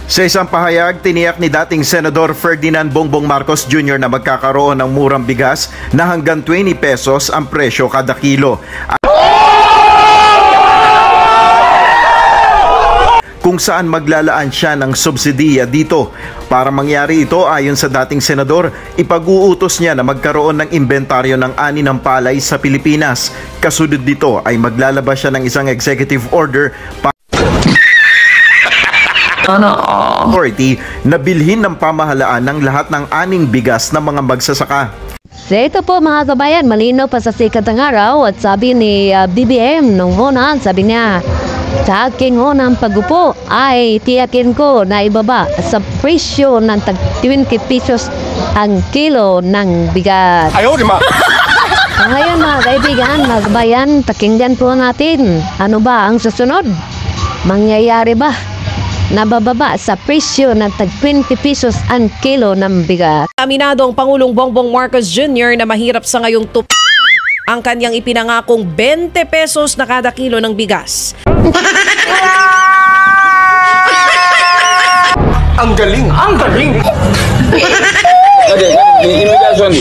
Sa isang pahayag, tiniyak ni dating Senador Ferdinand Bongbong Marcos Jr. na magkakaroon ng murang bigas na hanggang 20 pesos ang presyo kada kilo. Kung saan maglalaan siya ng subsidiya dito. Para mangyari ito, ayon sa dating senador, ipag-uutos niya na magkaroon ng inventaryo ng ani ng palay sa Pilipinas. Kasunod dito ay maglalabas siya ng isang executive order authority na bilhin ng pamahalaan ng lahat ng aning bigas ng mga magsasaka. So ito po mga kabayan, malinaw pa sa sikat ng araw at sabi ni BBM nung una, sabi niya, sa aking unang pag-upo ay tiyakin ko na ibaba sa presyo ng tag 20 pesos ang kilo ng bigas. Ayaw, di ma! Ngayon mga kaibigan, mga kabayan, pakinggan po natin, ano ba ang susunod? Mangyayari ba nabababa sa presyo ng tag 20 pesos ang kilo ng bigas? Aminado ang Pangulong Bongbong Marcos Jr. na mahirap sa ngayong ang kanyang ipinangakong 20 pesos na kada kilo ng bigas. Ang galing! Ang galing! Okay, imigrasyon.